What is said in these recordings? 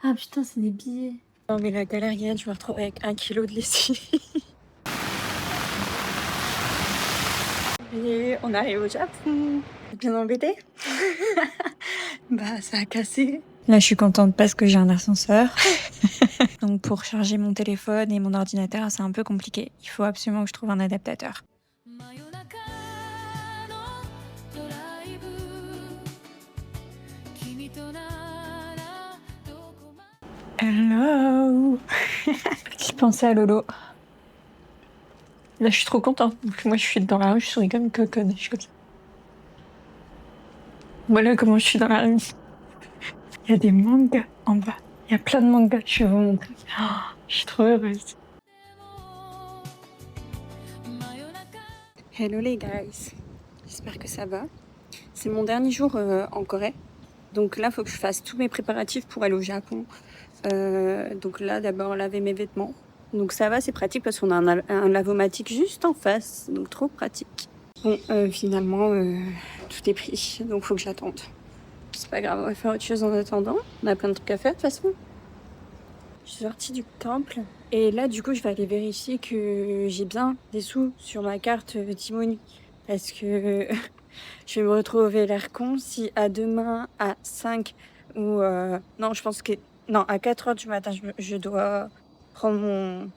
Ah putain, c'est des billets. Non mais la galérienne, je me retrouve avec 1 kilo de lessive. Et on arrive au Japon. Bien embêté. Bah ça a cassé. Là je suis contente parce que j'ai un ascenseur. Donc pour charger mon téléphone et mon ordinateur, c'est un peu compliqué. Il faut absolument que je trouve un adaptateur. Hello. Je pensais à Lolo. Là, je suis trop contente. Moi, je suis dans la rue, je souris comme une coconne. Je suis comme ça. Voilà comment je suis dans la rue. Il y a des mangas en bas. Il y a plein de mangas. Je vais vous montrer. Oh, je suis trop heureuse. Hello les guys. J'espère que ça va. C'est mon dernier jour en Corée. Donc là, il faut que je fasse tous mes préparatifs pour aller au Japon. Donc là, d'abord, laver mes vêtements. Donc ça va, c'est pratique parce qu'on a un lavomatique juste en face. Donc trop pratique. Bon, finalement, tout est pris. Donc faut que j'attende. C'est pas grave, on va faire autre chose en attendant. On a plein de trucs à faire de toute façon. Je suis sortie du temple. Et là, du coup, je vais aller vérifier que j'ai bien des sous sur ma carte Timoni. Parce que je vais me retrouver l'air con si à demain à 5 ou... non, je pense que... Non, à 4 heures du matin, je dois prendre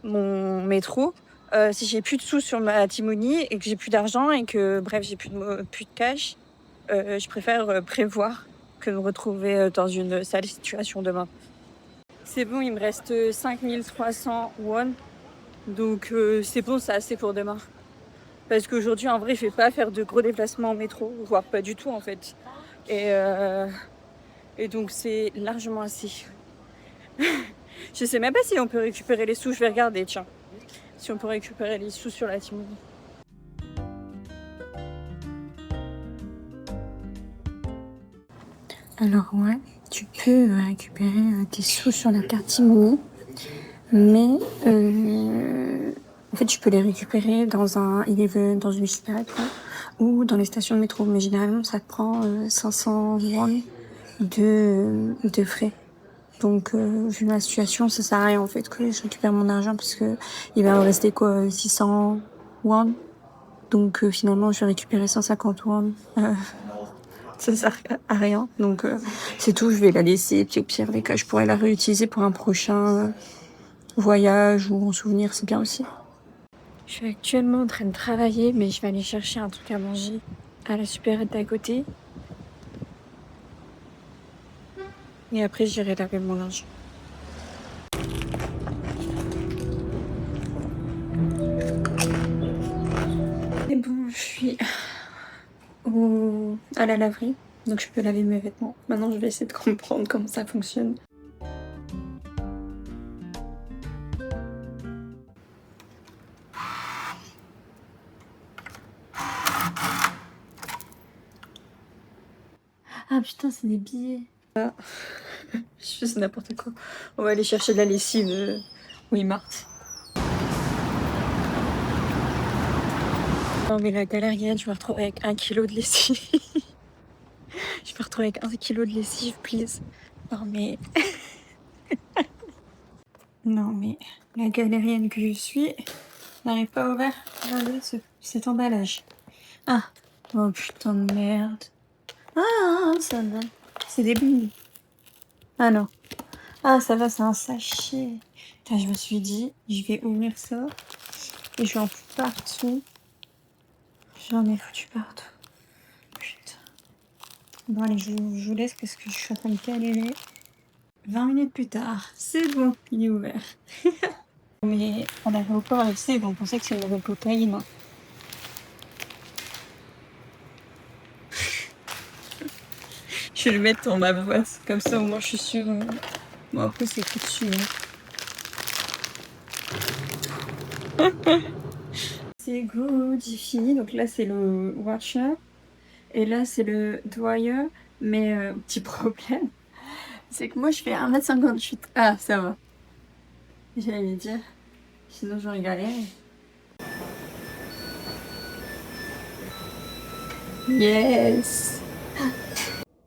mon métro. Si j'ai plus de sous sur ma Timoni et que j'ai plus d'argent et que, bref, j'ai plus de cash, je préfère prévoir que de me retrouver dans une sale situation demain. C'est bon, il me reste 5300 won. Donc c'est bon, c'est assez pour demain. Parce qu'aujourd'hui, en vrai, je vais pas faire de gros déplacements en métro, voire pas du tout en fait. Et donc c'est largement assez. Je sais même pas si on peut récupérer les sous, je vais regarder, tiens. Si on peut récupérer les sous sur la Timoni. Alors ouais, tu peux récupérer tes sous sur la carte Timoni, mais en fait tu peux les récupérer dans dans une supérette ou dans les stations de métro. Mais généralement ça te prend 500 won de frais. Donc vu ma situation, ça sert à rien en fait que je récupère mon argent parce que il va me rester quoi 600 won. Donc finalement je vais récupérer 150 won. Ça sert à rien. Donc c'est tout, je vais la laisser. Puis au pire des cas, je pourrais la réutiliser pour un prochain voyage ou en souvenir, c'est bien aussi. Je suis actuellement en train de travailler, mais je vais aller chercher un truc à manger à la supérette d'à côté. Et après, j'irai laver mon linge. Et bon, je suis à la laverie, donc je peux laver mes vêtements. Maintenant, je vais essayer de comprendre comment ça fonctionne. Ah putain, c'est des billets. Ah. Je fais n'importe quoi. On va aller chercher de la lessive Wimark. Non mais la galérienne, je me retrouve avec 1 kilo de lessive. Je me retrouve avec 1 kilo de lessive, please. Non mais... non mais la galérienne que je suis n'arrive pas à ouvrir cet emballage. Ah, oh putain de merde. Ah, ça va. C'est des billes. Ah non. Ah ça va, c'est un sachet. Putain, je me suis dit, je vais ouvrir ça et je vais en foutre partout. J'en ai foutu partout. Putain. Bon allez, je vous laisse parce que je suis en train de galérer. 20 minutes plus tard, c'est bon, il est ouvert. Mais on avait encore avec ça, on pensait que c'était une cocaïne. Hein. Je vais le mettre dans ma boîte, comme ça au moins je suis sûre. Bon après c'est tout dessus. Hein. C'est good, j'ai fini. Donc là c'est le washer. Et là c'est le dryer. Mais petit problème, c'est que moi je fais 1m58. Ah ça va. J'allais dire. Sinon j'aurais galéré. Yes.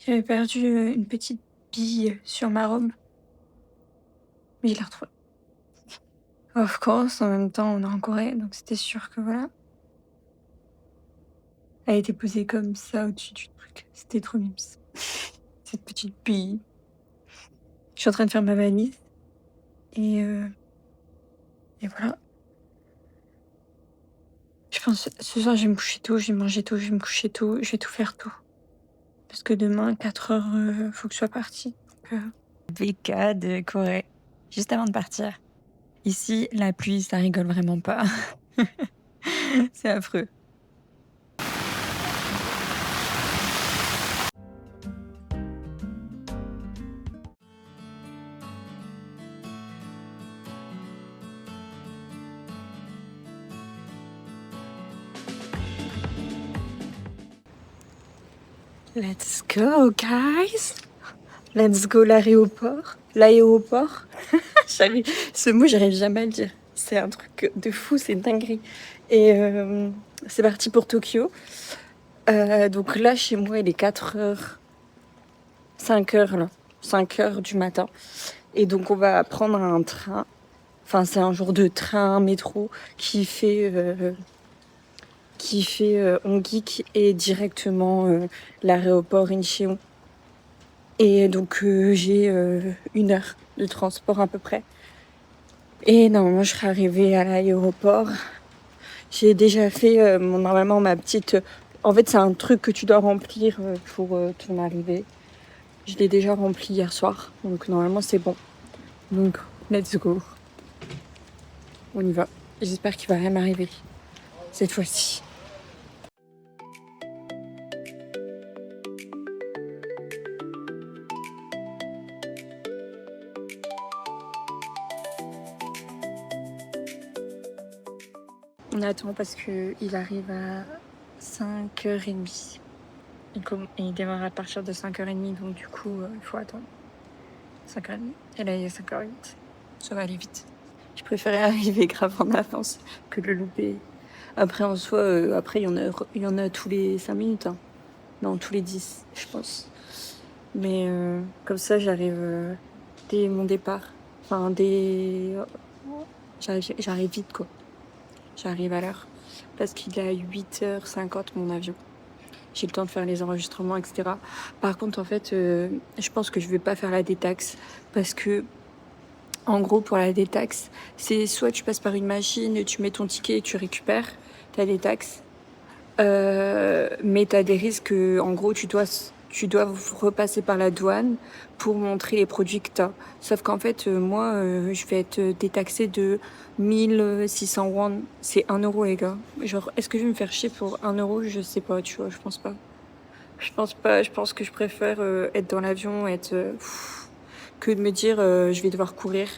J'avais perdu une petite bille sur ma robe. Mais il l'a retrouvée. Of course, en même temps, on est en Corée, donc c'était sûr que voilà. Elle était posée comme ça au-dessus du truc. C'était trop mimes. Cette petite bille. Je suis en train de faire ma valise. Et, euh, et voilà. Je pense ce soir, je vais me coucher tôt, je vais manger tôt, je vais me coucher tôt, je vais tout faire tôt. Parce que demain, 4 heures, faut que je sois partie. BK de Corée, juste avant de partir. Ici, la pluie, ça rigole vraiment pas. C'est affreux. Let's go, guys! Let's go l'aéroport. L'aéroport. Ce mot, j'arrive jamais à le dire. C'est un truc de fou, c'est une dinguerie. Et c'est parti pour Tokyo. Donc là, chez moi, il est 4 heures, 5 heures là. 5 heures du matin. Et donc on va prendre un train. Enfin, c'est un genre de train, métro qui fait Hongik et directement l'aéroport Incheon. Et donc j'ai 1 heure de transport à peu près. Et normalement je serai arrivée à l'aéroport. J'ai déjà fait normalement ma petite... En fait c'est un truc que tu dois remplir pour ton arrivée. Je l'ai déjà rempli hier soir. Donc normalement c'est bon. Donc let's go. On y va. J'espère qu'il va rien m'arriver cette fois-ci. On attend parce qu'il arrive à 5h30. Il démarre à partir de 5h30, donc du coup, il faut attendre. 5h30. Et là, il est 5h08. Ça va aller vite. Je préférais arriver grave en avance que le louper. Après, en soi, après, il y en a tous les 5 minutes. Hein. Non, tous les 10, je pense. Mais comme ça, j'arrive dès mon départ. Enfin, j'arrive vite, quoi. J'arrive à l'heure. Parce qu'il est à 8h50, mon avion. J'ai le temps de faire les enregistrements, etc. Par contre, en fait, je pense que je vais pas faire la détaxe. Parce que, en gros, pour la détaxe, c'est soit tu passes par une machine, tu mets ton ticket et tu récupères ta détaxe. Mais tu as des risques, en gros, tu dois repasser par la douane pour montrer les produits que tu as. Sauf qu'en fait, moi, je vais être détaxée de 1600 won. C'est 1 euro, les gars. Genre, est-ce que je vais me faire chier pour 1 euro? Je sais pas, tu vois, je pense pas. Je pense que je préfère être dans l'avion, que de me dire je vais devoir courir.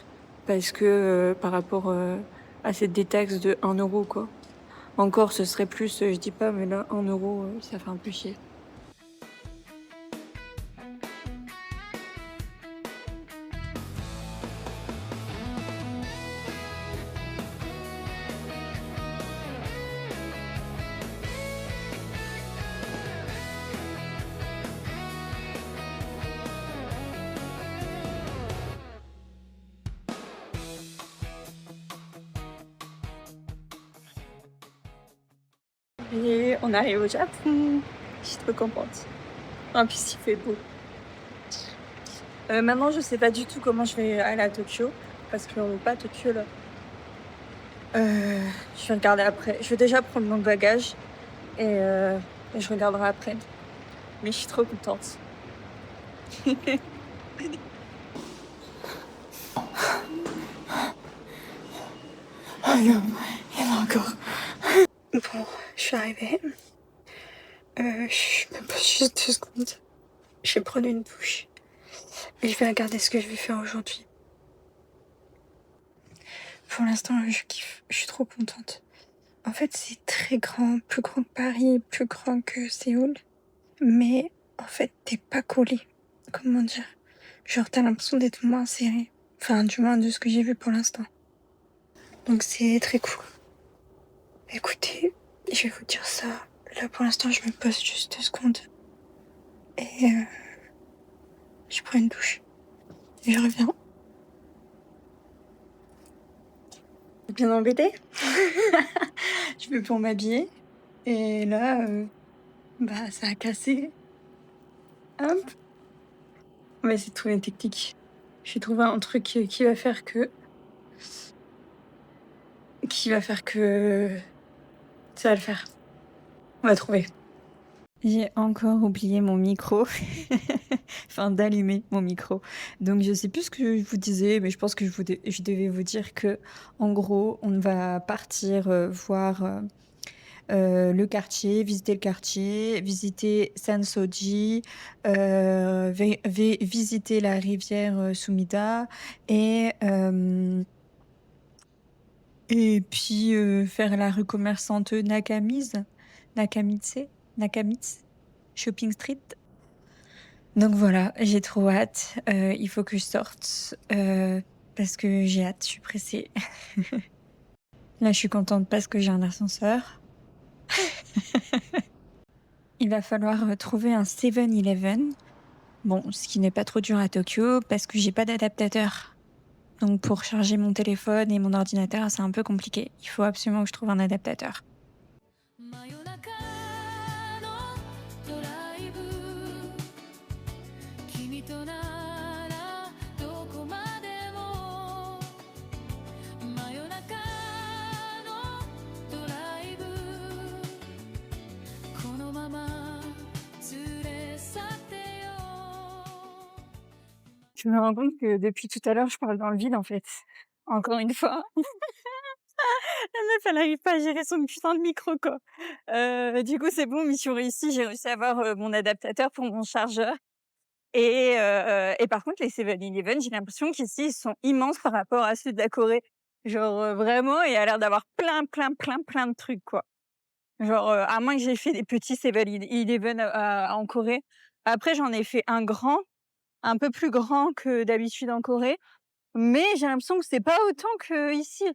Parce que par rapport à cette détaxe de 1 euro, quoi. Encore, ce serait plus, je dis pas, mais là, 1 euro, ça fait un peu chier. Et on arrive au Japon. Je suis trop contente. En plus, il fait beau. Maintenant, je sais pas du tout comment je vais aller à Tokyo. Parce qu'on n'est pas à Tokyo là. Je vais regarder après. Je vais déjà prendre mon bagage. Et je regarderai après. Mais je suis trop contente. Oh non, il y en a encore. Bon, je suis arrivée. Je me pose juste 2 secondes. Je vais prendre une douche. Et je vais regarder ce que je vais faire aujourd'hui. Pour l'instant, je kiffe. Je suis trop contente. En fait, c'est très grand. Plus grand que Paris, plus grand que Séoul. Mais en fait, t'es pas collé. Comment dire? Genre, t'as l'impression d'être moins serré. Enfin, du moins de ce que j'ai vu pour l'instant. Donc, c'est très cool. Écoutez, je vais vous dire ça. Là, pour l'instant, je me pose juste 2 secondes. Et Je prends une douche. Et je reviens. Bien embêtée. Je vais pour m'habiller. Et là, ça a cassé. Hop. On va essayer de trouver une technique. J'ai trouvé un truc qui va faire que ça va le faire. On va trouver. J'ai encore oublié mon micro. Enfin, d'allumer mon micro. Donc, je sais plus ce que je vous disais, mais je pense que je devais vous dire que, en gros, on va partir voir le quartier, visiter Sansoji, visiter la rivière Sumida et puis faire la rue commerçante Nakamitsu, Shopping Street. Donc voilà, j'ai trop hâte. Il faut que je sorte parce que j'ai hâte, je suis pressée. Là, je suis contente parce que j'ai un ascenseur. Il va falloir trouver un 7-Eleven. Bon, ce qui n'est pas trop dur à Tokyo parce que j'ai pas d'adaptateur. Donc pour charger mon téléphone et mon ordinateur, c'est un peu compliqué. Il faut absolument que je trouve un adaptateur. Je me rends compte que depuis tout à l'heure, je parle dans le vide en fait. Encore une fois. La meuf, elle n'arrive pas à gérer son putain de micro, quoi. Du coup, c'est bon, mission réussie. J'ai réussi à avoir mon adaptateur pour mon chargeur. Et par contre, les 7-Eleven, j'ai l'impression qu'ici, ils sont immenses par rapport à ceux de la Corée. Genre, vraiment, il a l'air d'avoir plein de trucs, quoi. Genre, à moins que j'ai fait des petits 7-Eleven en Corée. Après, j'en ai fait un peu plus grand que d'habitude en Corée. Mais j'ai l'impression que c'est pas autant qu'ici.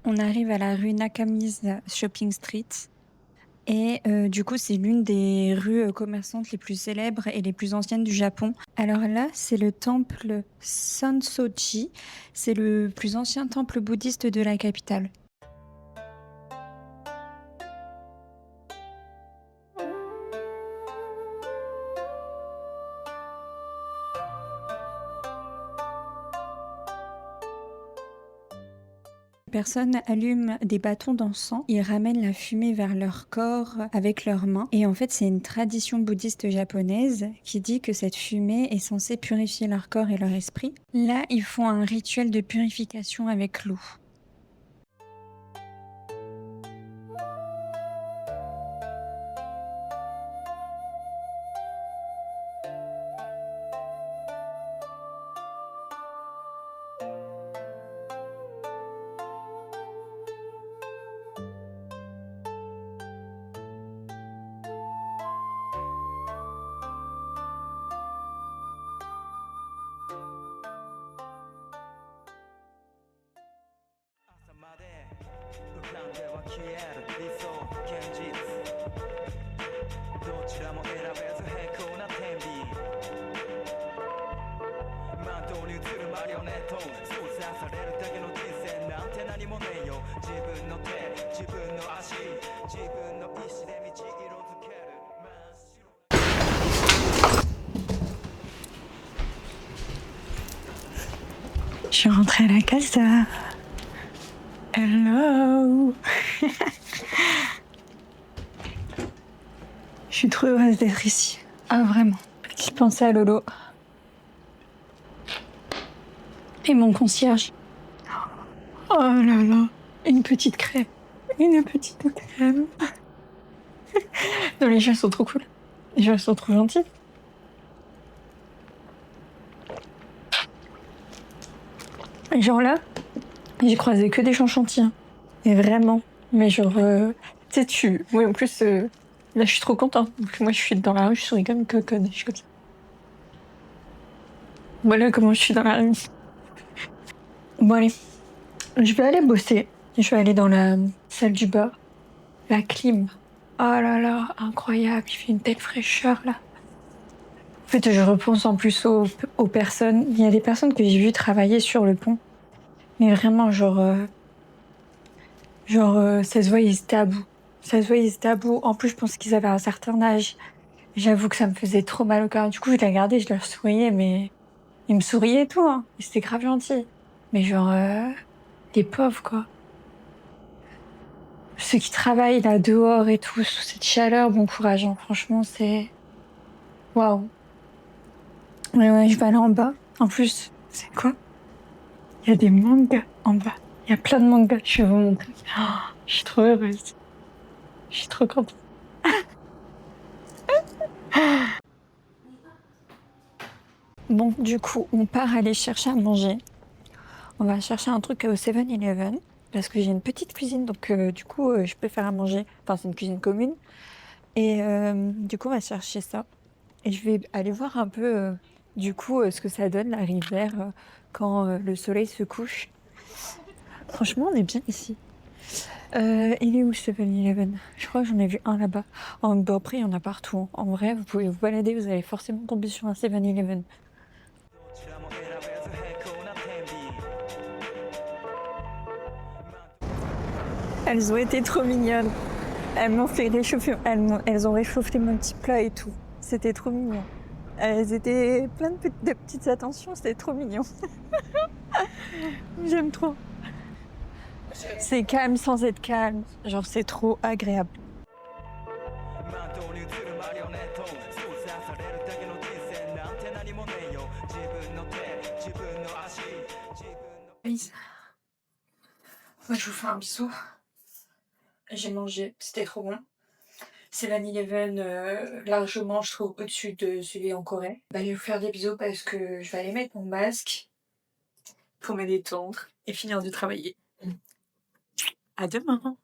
On arrive à la rue Nakamitsu Shopping Street. Et du coup, c'est l'une des rues commerçantes les plus célèbres et les plus anciennes du Japon. Alors là, c'est le temple Sansoji. C'est le plus ancien temple bouddhiste de la capitale. Personnes allument des bâtons d'encens, ils ramènent la fumée vers leur corps avec leurs mains. Et en fait, c'est une tradition bouddhiste japonaise qui dit que cette fumée est censée purifier leur corps et leur esprit. Là, ils font un rituel de purification avec l'eau. Je suis rentrée à la casa. Hello. Je suis trop heureuse d'être ici. Ah, vraiment. Je pensais à Lolo. Et mon concierge. Oh là là. Une petite crème. Non, les gens sont trop cool. Les gens sont trop gentils. Et genre là, j'ai croisé que des gens gentils. Et vraiment. Mais genre, tu sais, oui, en plus, Là, je suis trop contente. Donc, moi, je suis dans la rue, je souris comme une coconne. Je suis comme ça. Voilà comment je suis dans la rue. Bon, allez, je vais aller bosser. Je vais aller dans la salle du bar. La clim. Oh là là, incroyable. Il fait une telle fraîcheur, là. En fait, je repense en plus aux personnes. Il y a des personnes que j'ai vues travailler sur le pont. Mais vraiment, ça se voit, ils étaient à bout. Ça se voit, ils étaient à bout. En plus, je pense qu'ils avaient un certain âge. J'avoue que ça me faisait trop mal au cœur. Du coup, je les regardais, je leur souriais, mais ils me souriaient et tout, hein. Ils étaient grave gentils. Mais les pauvres, quoi. Ceux qui travaillent là dehors et tout, sous cette chaleur, bon courage, hein. Franchement, c'est... Waouh. Ouais, je vais aller en bas. En plus, c'est quoi? Il y a des mangas en bas. Il y a plein de mangas. Je vais vous montrer. Oh, je suis trop heureuse. Je suis trop contente. Bon, du coup, on part aller chercher à manger. On va chercher un truc au 7-Eleven parce que j'ai une petite cuisine, donc du coup, je peux faire à manger. Enfin, c'est une cuisine commune. Et du coup, on va chercher ça. Et je vais aller voir un peu, du coup, ce que ça donne, la rivière, quand le soleil se couche. Franchement, on est bien ici. Il est où 7-Eleven? Je crois que j'en ai vu un là-bas. Bon, après, il y en a partout, hein. En vrai, vous pouvez vous balader, vous allez forcément tomber sur un 7-Eleven. Elles ont été trop mignonnes. Elles m'ont fait réchauffer. Elles ont réchauffé mon petit plat et tout. C'était trop mignon. Elles étaient plein de petites attentions. C'était trop mignon. J'aime trop. C'est calme sans être calme. Genre, c'est trop agréable. Moi, je vous fais un bisou. J'ai mangé. C'était trop bon. C'est Eleven largement, je trouve, au-dessus de celui en Corée. Bah, je vais vous faire des bisous parce que je vais aller mettre mon masque pour me détendre et finir de travailler. À demain!